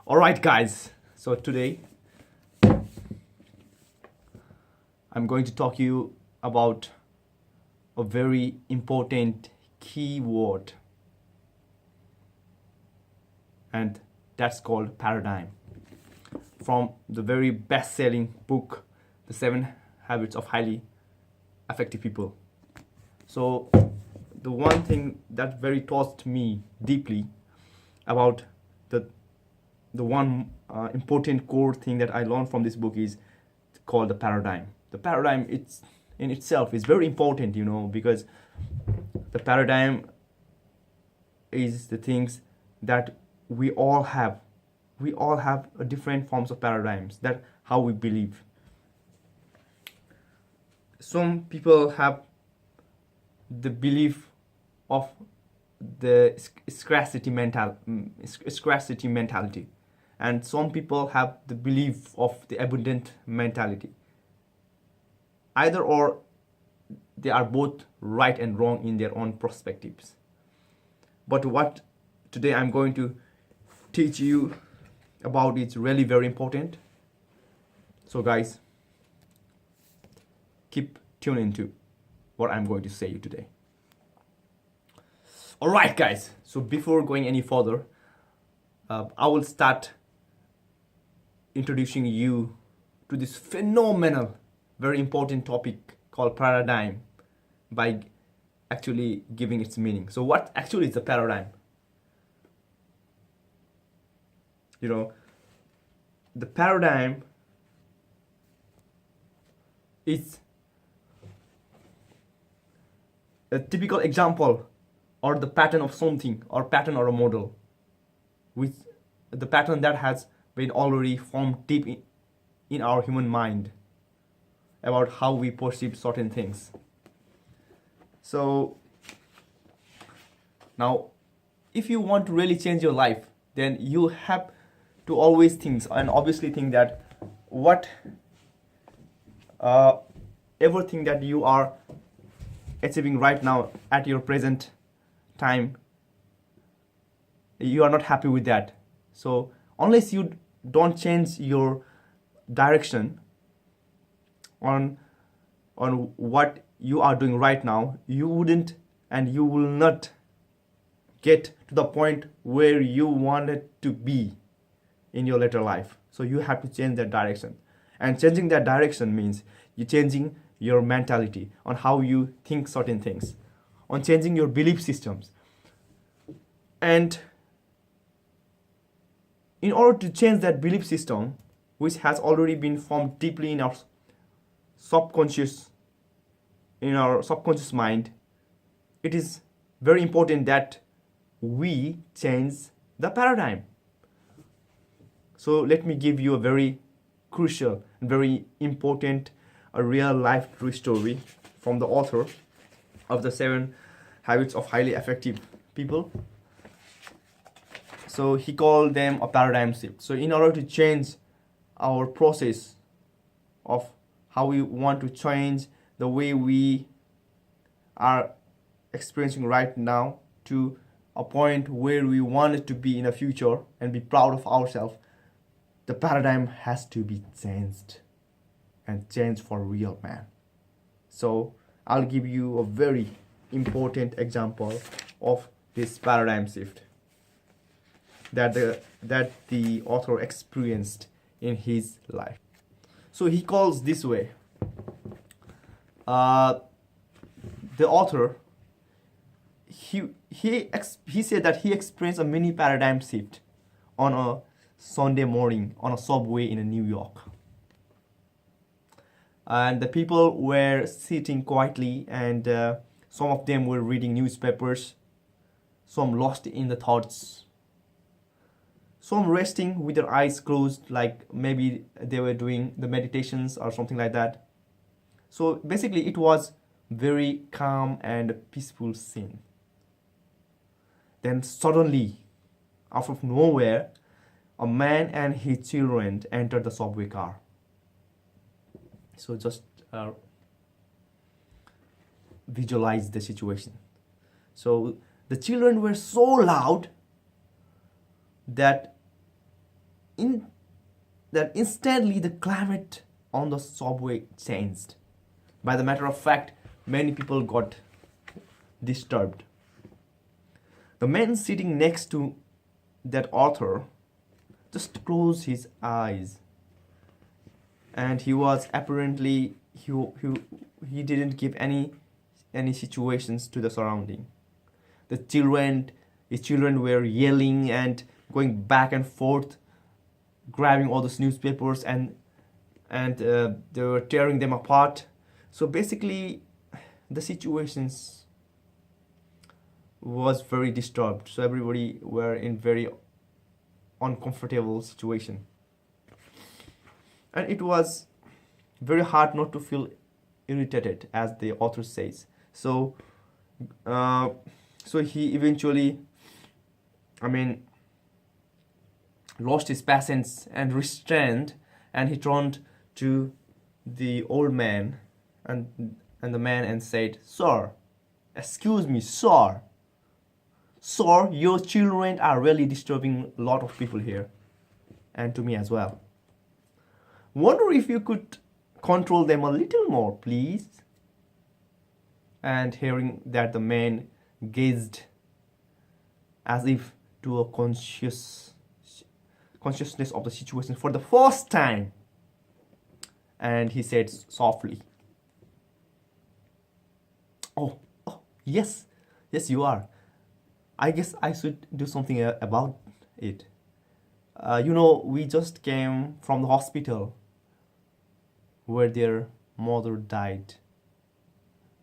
Alright guys, so today I'm going to talk to you about a very important keyword, and that's called paradigm, from the very best-selling book The 7 Habits of Highly Effective People. So the one thing that very touched me deeply about the one important core thing that I learned from this book is called the paradigm. The paradigm, it's in itself is very important, because the paradigm is the things that we all have. We all have a different forms of paradigms, that how we believe. Some people have the belief of the scarcity mentality, and some people have the belief of the abundant mentality. Either or, they are both right and wrong in their own perspectives. But what today I'm going to teach you about is really very important. So guys, keep tuning to what I'm going to say you today. Alright guys, so before going any further, I will start introducing you to this phenomenal, very important topic called paradigm by actually giving its meaning. So what actually is a paradigm? The paradigm is a typical example or the pattern of something, or pattern or a model, with the pattern that has been already formed deep in our human mind about how we perceive certain things. So now, if you want to really change your life, then you have to always think, and obviously think, that everything that you are achieving right now at your present time, you are not happy with that. So unless you don't change your direction on what you are doing right now, you wouldn't and you will not get to the point where you wanted to be in your later life. So you have to change that direction, and changing that direction means you changing your mentality on how you think certain things, on changing your belief systems. And in order to change that belief system, which has already been formed deeply in our subconscious mind, it is very important that we change the paradigm. So let me give you a very crucial and very important, a real life true story from the author of The 7 Habits of Highly Effective People. So he called them a paradigm shift. So in order to change our process of how we want to change the way we are experiencing right now to a point where we want it to be in the future and be proud of ourselves, the paradigm has to be changed, and changed for real, man. So I'll give you a very important example of this paradigm shift that the author experienced in his life. So he calls this way. The author, he said that he experienced a mini paradigm shift on a Sunday morning on a subway in New York. And the people were sitting quietly, and some of them were reading newspapers, some lost in the thoughts, some resting with their eyes closed, like maybe they were doing the meditations or something like that. So basically it was very calm and peaceful scene. Then suddenly, out of nowhere, a man and his children entered the subway car. So just visualize the situation. So the children were so loud that in that instantly the climate on the subway changed. By the matter of fact, many people got disturbed. The man sitting next to that author just closed his eyes, and he was apparently he didn't give any situations to the surrounding. The children, his children were yelling and going back and forth, grabbing all those newspapers, and they were tearing them apart. So basically, the situations was very disturbed. So everybody were in very uncomfortable situation, and it was very hard not to feel irritated, as the author says. So, so he eventually, I mean, lost his patience and restraint, and he turned to the old man and the man and said, "Sir, excuse me, sir. Sir, your children are really disturbing a lot of people here, and to me as well. Wonder if you could control them a little more, please." And hearing that, the man gazed as if to a consciousness of the situation for the first time, and he said softly, oh, yes, you are. I guess I should do something about it. We just came from the hospital where their mother died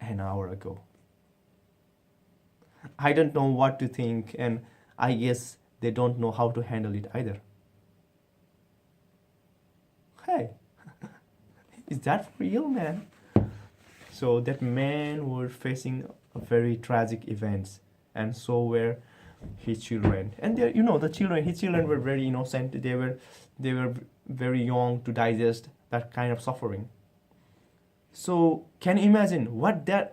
an hour ago. I don't know what to think, and I guess they don't know how to handle it either. Hey, is that real, man? So that man was facing a very tragic events, and so were his children. And his children were very innocent. They were very young to digest that kind of suffering. So can you imagine what did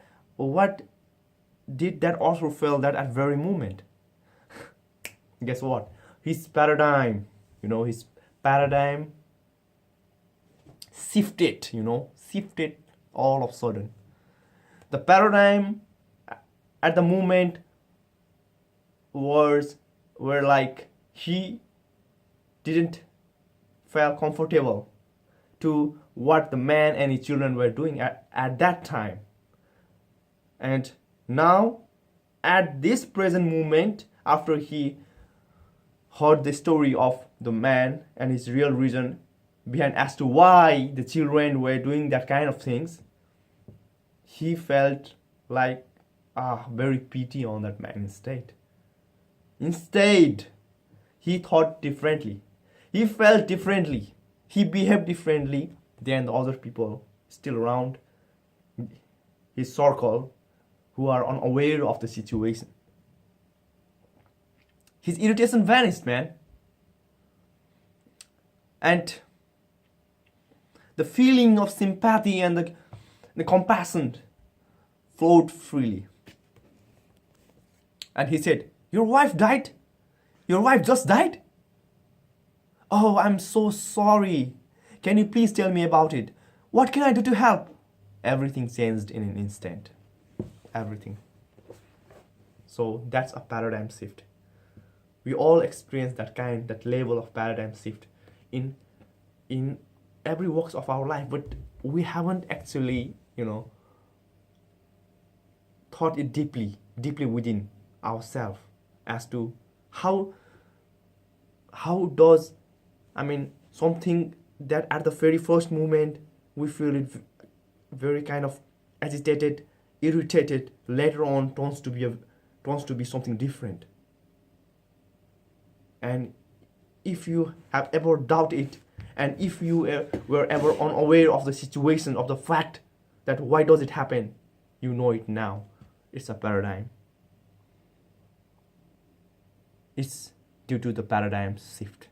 that author feel that at very moment? Guess what? His paradigm shifted all of a sudden. The paradigm at the moment were like he didn't feel comfortable to what the man and his children were doing at that time. And now, at this present moment, after he heard the story of the man and his real reason behind as to why the children were doing that kind of things, he felt like very pity on that man instead. Instead, he thought differently. He felt differently. He behaved differently than the other people still around his circle who are unaware of the situation. His irritation vanished, man. And the feeling of sympathy and the compassion flowed freely. And he said, "Your wife died? Your wife just died? Oh, I'm so sorry. Can you please tell me about it? What can I do to help?" Everything changed in an instant. Everything. So that's a paradigm shift. We all experience that level of paradigm shift in every walks of our life, but we haven't actually, thought it deeply within ourselves as to how does, something that at the very first moment we feel it very kind of agitated, irritated, later on turns to be something different. And if you have ever doubted it, and if you were ever unaware of the situation, of the fact that why does it happen, you know it now. It's a paradigm. It's due to the paradigm shift.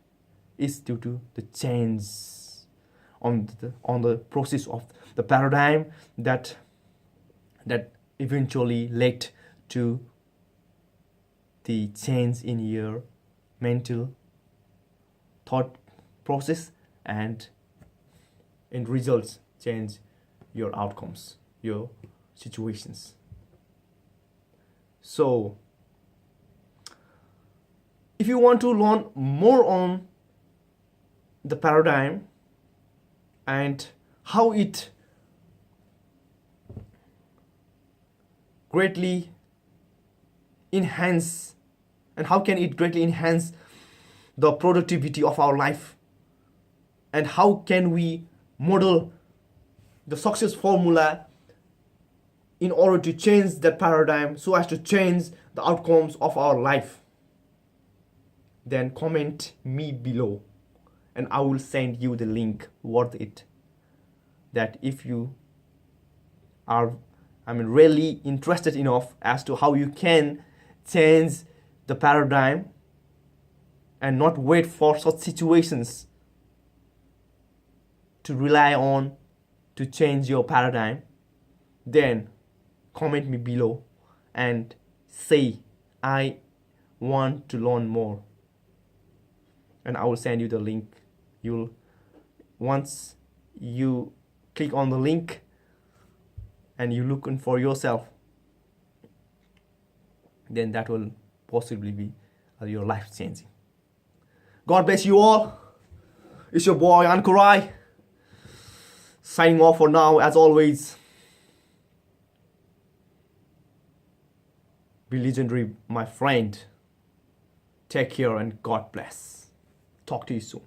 It's due to the change on the process of the paradigm that eventually led to the change in your mental thought process, and in results change your outcomes, your situations. So if you want to learn more on the paradigm and how it greatly enhance and how can it greatly enhance the productivity of our life, and how can we model the success formula in order to change that paradigm so as to change the outcomes of our life, then comment me below and I will send you the link worth it, that if you are really interested enough as to how you can change the paradigm and not wait for such situations to rely on to change your paradigm, then comment me below and say I want to learn more, and I will send you the link. Once you click on the link and you look in for yourself, then that will possibly be your life changing. God bless you all. It's your boy Ankurai, signing off for now. As always, be legendary, my friend. Take care and God bless. Talk to you soon.